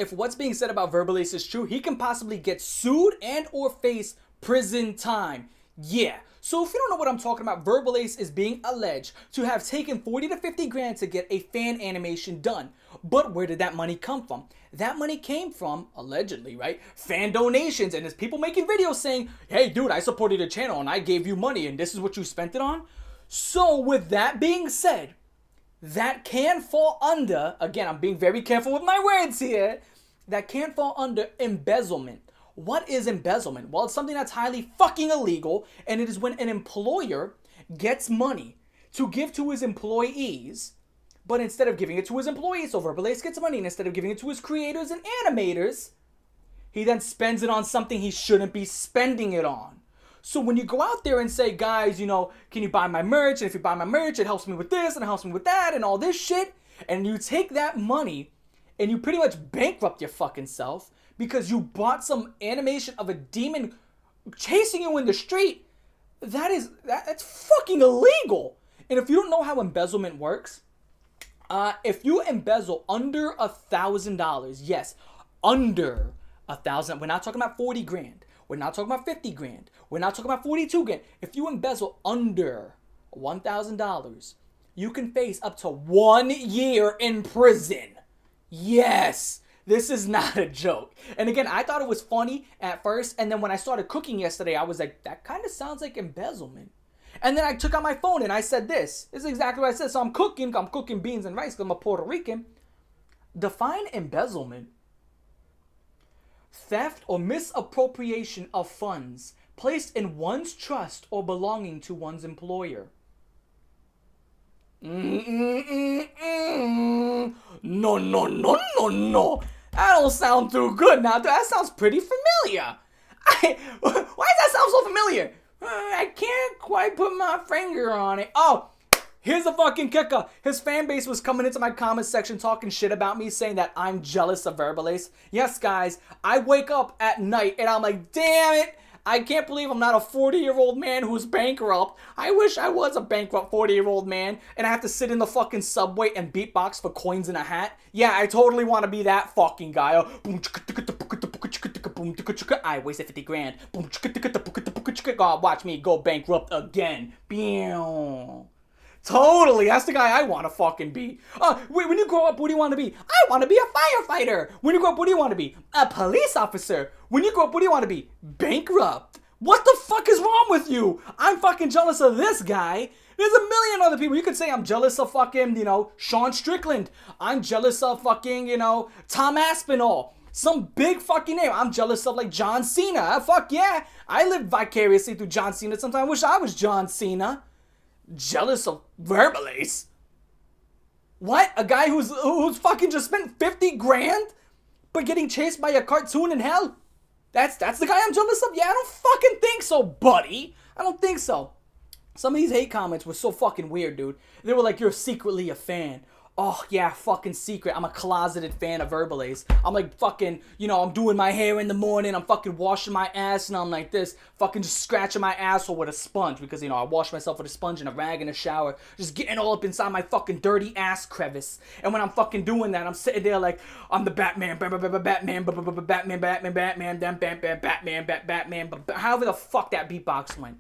if what's being said about Verbalase is true, he can possibly get sued and or face prison time. Yeah. So if you don't know what I'm talking about, Verbalase is being alleged to have taken 40 to 50 grand to get a fan animation done. But where did that money come from? That money came from, allegedly, right, fan donations. And there's people making videos saying, hey, dude, I supported your channel and I gave you money and this is what you spent it on. So with that being said, that can fall under, again, I'm being very careful with my words here, that can fall under embezzlement. What is embezzlement? Well, it's something that's highly fucking illegal, and it is when an employer gets money to give to his employees, but instead of giving it to his employees, so Verbalase gets money, and instead of giving it to his creators and animators, he then spends it on something he shouldn't be spending it on. So when you go out there and say, guys, you know, can you buy my merch? And if you buy my merch, it helps me with this and it helps me with that and all this shit. And you take that money and you pretty much bankrupt your fucking self because you bought some animation of a demon chasing you in the street. That's fucking illegal. And if you don't know how embezzlement works, if you embezzle under $1,000, yes, under $1,000, we're not talking about 40 grand. We're not talking about 50 grand. We're not talking about 42 grand. If you embezzle under $1,000, you can face up to 1 year in prison. Yes, this is not a joke. And again, I thought it was funny at first. And then when I started cooking yesterday, I was like, that kind of sounds like embezzlement. And then I took out my phone and I said this. This is exactly what I said. So I'm cooking beans and rice because I'm a Puerto Rican. Define embezzlement. Theft or misappropriation of funds placed in one's trust or belonging to one's employer. No. That don't sound too good now. That sounds pretty familiar. Why does that sound so familiar? I can't quite put my finger on it. Oh, here's the fucking kicker. His fan base was coming into my comment section talking shit about me, saying that I'm jealous of Verbalase. Yes, guys, I wake up at night and I'm like, damn it, I can't believe I'm not a 40-year-old man who's bankrupt. I wish I was a bankrupt 40-year-old man and I have to sit in the fucking subway and beatbox for coins in a hat. Yeah, I totally want to be that fucking guy. I wasted 50 grand. God, watch me go bankrupt again. Totally, that's the guy I want to fucking be. When you grow up, what do you want to be? I want to be a firefighter. When you grow up, what do you want to be? A police officer. When you grow up, what do you want to be? Bankrupt. What the fuck is wrong with you? I'm fucking jealous of this guy. There's a million other people. You could say I'm jealous of fucking, Sean Strickland. I'm jealous of fucking, Tom Aspinall. Some big fucking name. I'm jealous of, like, John Cena. Fuck yeah. I live vicariously through John Cena. Sometimes I wish I was John Cena. Jealous of Verbalase? What? A guy who's fucking just spent 50 grand but getting chased by a cartoon in hell? That's the guy I'm jealous of? Yeah, I don't fucking think so, buddy. I don't think so. Some of these hate comments were so fucking weird, dude. They were like, you're secretly a fan. Oh, yeah, fucking secret. I'm a closeted fan of Verbalase. I'm like fucking, I'm doing my hair in the morning. I'm fucking washing my ass and I'm like this. Fucking just scratching my asshole with a sponge. Because, I wash myself with a sponge and a rag in the shower. Just getting all up inside my fucking dirty ass crevice. And when I'm fucking doing that, I'm sitting there like, I'm the Batman. Batman. However the fuck that beatbox went.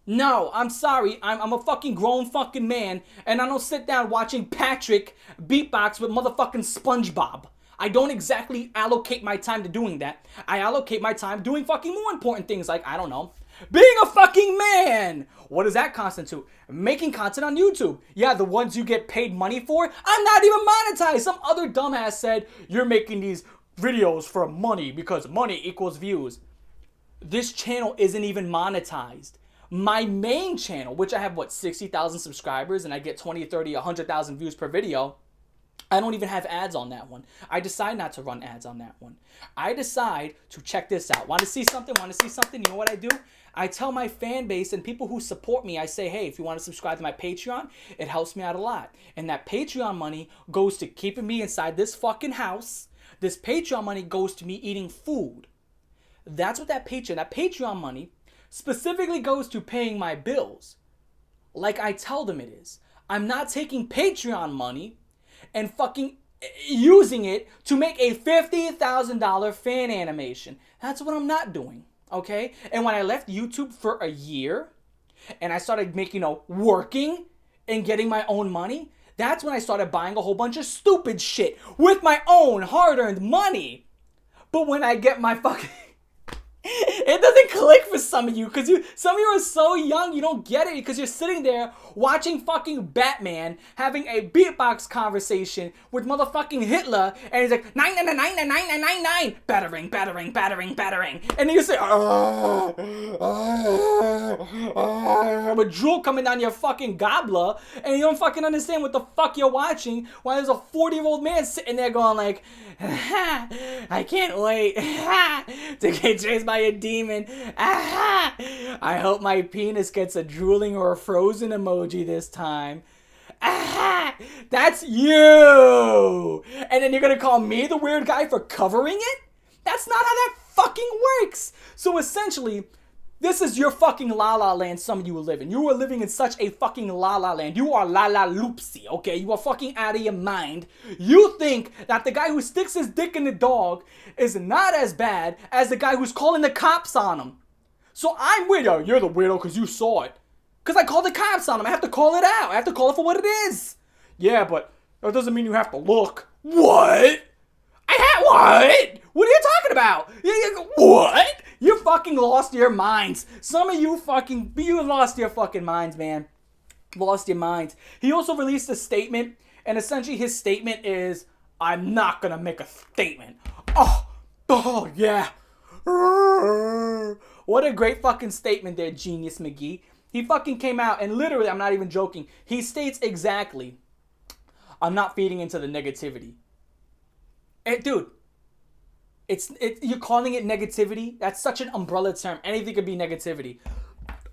No, I'm sorry. I'm a fucking grown fucking man, and I don't sit down watching Patrick beatbox with motherfucking SpongeBob. I don't exactly allocate my time to doing that. I allocate my time doing fucking more important things like, I don't know, being a fucking man. What does that constitute? Making content on YouTube. Yeah, the ones you get paid money for. I'm not even monetized. Some other dumbass said, you're making these videos for money because money equals views. This channel isn't even monetized. My main channel, which I have, 60,000 subscribers and I get 20, 30, 100,000 views per video, I don't even have ads on that one. I decide not to run ads on that one. I decide to check this out. Want to see something? You know what I do? I tell my fan base and people who support me, I say, hey, if you want to subscribe to my Patreon, it helps me out a lot. And that Patreon money goes to keeping me inside this fucking house. This Patreon money goes to me eating food. That's what that Patreon money specifically goes to paying my bills. Like I tell them it is. I'm not taking Patreon money and fucking using it to make a $50,000 fan animation. That's what I'm not doing, okay? And when I left YouTube for a year and I started making, working and getting my own money, that's when I started buying a whole bunch of stupid shit with my own hard-earned money. But when I get my fucking... It doesn't click for some of you because some of you are so young you don't get it because you're sitting there watching fucking Batman having a beatbox conversation with motherfucking Hitler and he's like 9999999 battering and then you say with drool coming down your fucking gobbler and you don't fucking understand what the fuck you're watching while there's a 40-year-old man sitting there going like I can't wait to get chased by a demon. I hope my penis gets a drooling or a frozen emoji this time. That's you. And then you're gonna call me the weird guy for covering it? That's not how that fucking works. So essentially, this is your fucking la la land some of you are living. You are living in such a fucking la la land. You are la la loopsy, okay? You are fucking out of your mind. You think that the guy who sticks his dick in the dog is not as bad as the guy who's calling the cops on him. So I'm weirdo. You're the weirdo because you saw it. Because I called the cops on him. I have to call it out. I have to call it for what it is. Yeah, but that doesn't mean you have to look. What? What? What are you talking about? What? You fucking lost your minds. Some of you lost your fucking minds, man. Lost your minds. He also released a statement, and essentially his statement is, I'm not gonna make a statement. Oh, yeah. What a great fucking statement there, Genius McGee. He fucking came out, and literally, I'm not even joking, he states exactly, I'm not feeding into the negativity. Dude, you're calling it negativity? That's such an umbrella term. Anything could be negativity.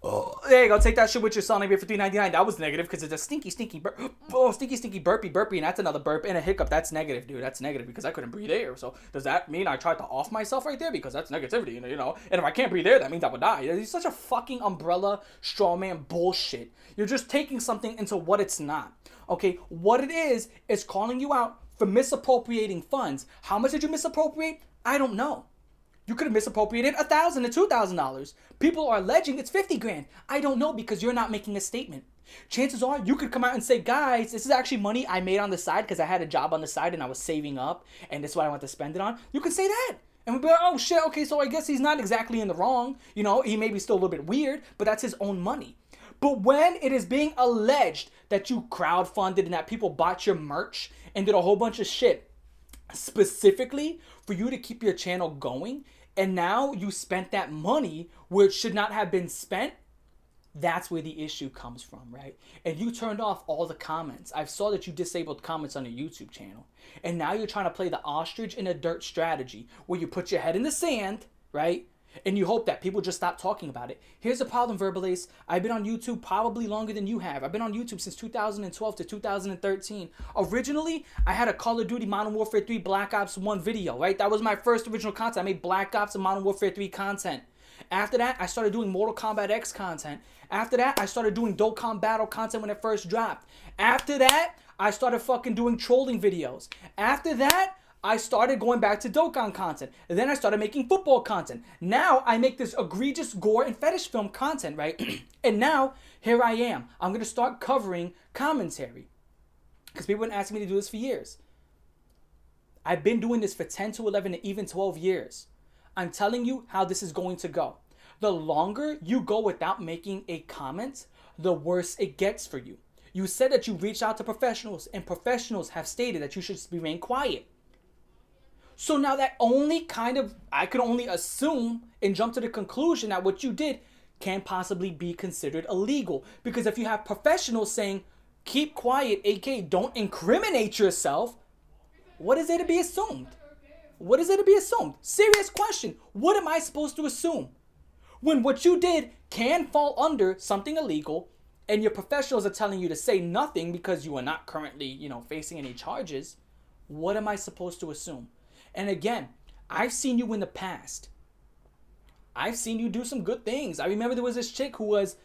Oh, there you go. Take that shit with your Sonic Beer for $3.99. That was negative because it's a stinky burp. Oh, stinky burpy. And that's another burp and a hiccup. That's negative, dude. That's negative because I couldn't breathe air. So does that mean I tried to off myself right there? Because that's negativity, you know? And if I can't breathe air, that means I would die. It's such a fucking umbrella straw man bullshit. You're just taking something into what it's not. Okay, what it is calling you out for misappropriating funds. How much did you misappropriate? I don't know. You could have misappropriated $1,000 to $2,000. People are alleging it's $50,000. I don't know because you're not making a statement. Chances are you could come out and say, guys, this is actually money I made on the side because I had a job on the side and I was saving up and this is what I want to spend it on. You could say that. And we'll be like, oh shit, okay, so I guess he's not exactly in the wrong. You know, he may be still a little bit weird, but that's his own money. But when it is being alleged that you crowdfunded and that people bought your merch and did a whole bunch of shit specifically for you to keep your channel going, and now you spent that money where it should not have been spent, that's where the issue comes from, right? And you turned off all the comments. I saw that you disabled comments on your YouTube channel. And now you're trying to play the ostrich in the dirt strategy where you put your head in the sand, right? And you hope that people just stop talking about it. Here's the problem, Verbalase. I've been on YouTube probably longer than you have. I've been on YouTube since 2012 to 2013. Originally, I had a Call of Duty Modern Warfare 3 Black Ops 1 video, right? That was my first original content. I made Black Ops and Modern Warfare 3 content. After that, I started doing Mortal Kombat X content. After that, I started doing Dokkan Battle content when it first dropped. After that, I started fucking doing trolling videos. After that, I started going back to Dokkan content. And then I started making football content. Now I make this egregious gore and fetish film content, right? And now, here I am. I'm going to start covering commentary. Because people have been asking me to do this for years. I've been doing this for 10 to 11 and even 12 years. I'm telling you how this is going to go. The longer you go without making a comment, the worse it gets for you. You said that you reached out to professionals, and professionals have stated that you should remain quiet. So now that I could only assume and jump to the conclusion that what you did can possibly be considered illegal. Because if you have professionals saying, keep quiet, aka don't incriminate yourself, what is there to be assumed? What is there to be assumed? Serious question. What am I supposed to assume? When what you did can fall under something illegal and your professionals are telling you to say nothing because you are not currently, facing any charges, what am I supposed to assume? And again, I've seen you in the past. I've seen you do some good things. I remember there was this chick who was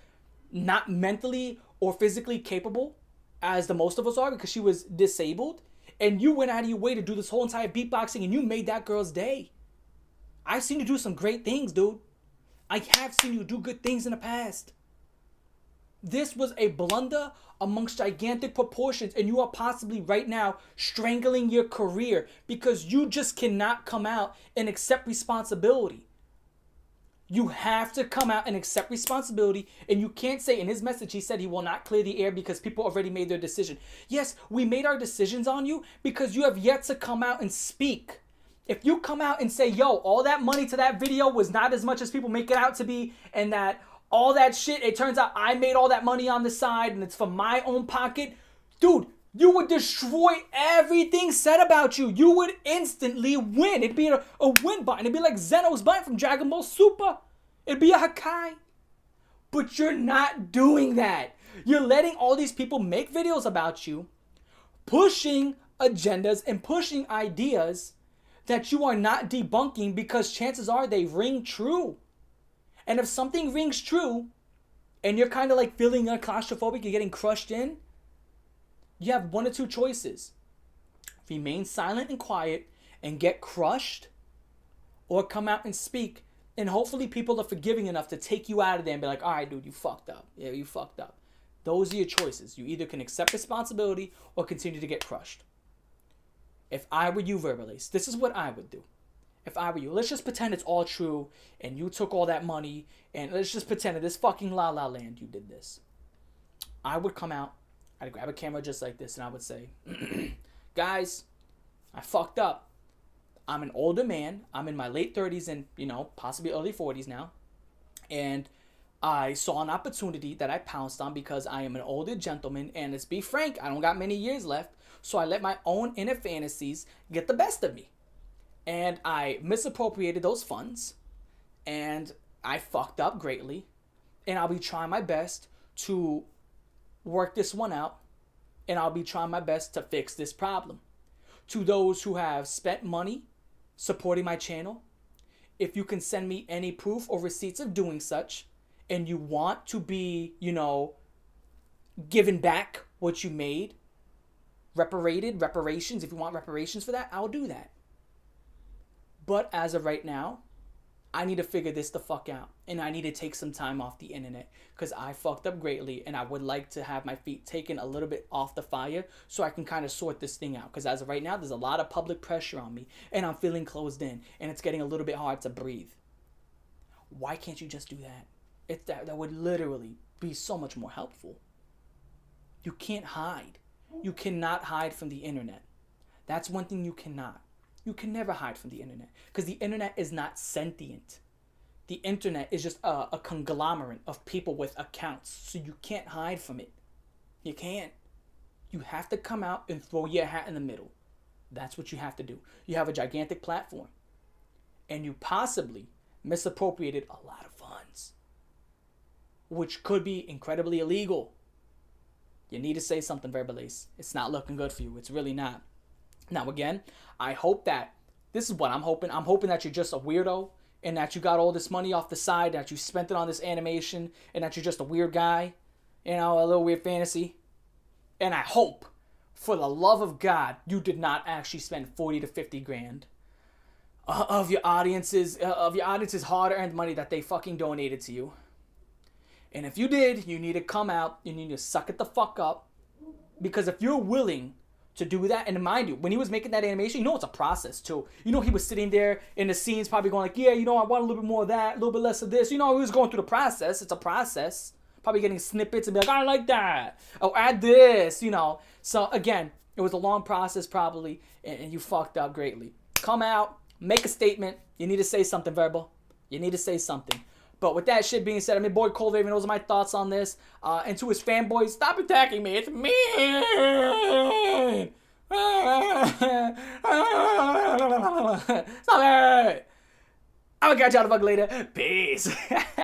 not mentally or physically capable, as the most of us are, because she was disabled. And you went out of your way to do this whole entire beatboxing and you made that girl's day. I've seen you do some great things, dude. I have seen you do good things in the past. This was a blunder amongst gigantic proportions, and you are possibly right now strangling your career because you just cannot come out and accept responsibility. You have to come out and accept responsibility, and you can't say, in his message, he said he will not clear the air because people already made their decision. Yes, we made our decisions on you because you have yet to come out and speak. If you come out and say, yo, all that money to that video was not as much as people make it out to be, and that all that shit, it turns out I made all that money on the side and it's from my own pocket, dude, you would destroy everything said about you. You would instantly win. It'd be a win button. It'd be like Zeno's button from Dragon Ball Super. It'd be a Hakai. But you're not doing that. You're letting all these people make videos about you, pushing agendas and pushing ideas that you are not debunking because chances are they ring true. And if something rings true and you're kind of like feeling claustrophobic, you're getting crushed in, you have one or two choices. Remain silent and quiet and get crushed, or come out and speak, and hopefully people are forgiving enough to take you out of there and be like, all right, dude, you fucked up. Yeah, you fucked up. Those are your choices. You either can accept responsibility or continue to get crushed. If I were you, Verbalase, this is what I would do. If I were you, let's just pretend it's all true and you took all that money, and let's just pretend in this fucking La La Land you did this. I would come out, I'd grab a camera just like this, and I would say, guys, I fucked up. I'm an older man. I'm in my late 30s and, possibly early 40s now. And I saw an opportunity that I pounced on because I am an older gentleman, and let's be frank, I don't got many years left. So I let my own inner fantasies get the best of me. And I misappropriated those funds, and I fucked up greatly, and I'll be trying my best to work this one out, and I'll be trying my best to fix this problem. To those who have spent money supporting my channel, if you can send me any proof or receipts of doing such, and you want to be, given back what you made, reparations, if you want reparations for that, I'll do that. But as of right now, I need to figure this the fuck out. And I need to take some time off the internet because I fucked up greatly, and I would like to have my feet taken a little bit off the fire so I can kind of sort this thing out. Because as of right now, there's a lot of public pressure on me, and I'm feeling closed in, and it's getting a little bit hard to breathe. Why can't you just do that? That would literally be so much more helpful. You can't hide. You cannot hide from the internet. That's one thing you cannot. You can never hide from the internet because the internet is not sentient. The internet is just a conglomerate of people with accounts, so you can't hide from it. You can't. You have to come out and throw your hat in the middle. That's what you have to do. You have a gigantic platform, and you possibly misappropriated a lot of funds, which could be incredibly illegal. You need to say something, Verbalase. It's not looking good for you. It's really not. Now, again, I hope that, this is what I'm hoping. I'm hoping that you're just a weirdo and that you got all this money off the side, that you spent it on this animation, and that you're just a weird guy, a little weird fantasy. And I hope, for the love of God, you did not actually spend 40 to 50 grand of your audience's hard-earned money that they fucking donated to you. And if you did, you need to come out, you need to suck it the fuck up, because if you're willing to do that, and mind you, when he was making that animation, it's a process too. He was sitting there in the scenes probably going like, yeah, I want a little bit more of that, a little bit less of this. He was going through the process. It's a process. Probably getting snippets and be like, I like that. Oh, add this, So again, it was a long process probably, and you fucked up greatly. Come out, make a statement. You need to say something, Verbal. You need to say something. But with that shit being said, I'm your boy Coldraven. Those are my thoughts on this. And to his fanboys, stop attacking me. It's mean. Stop it. I'll catch y'all the fuck later. Peace.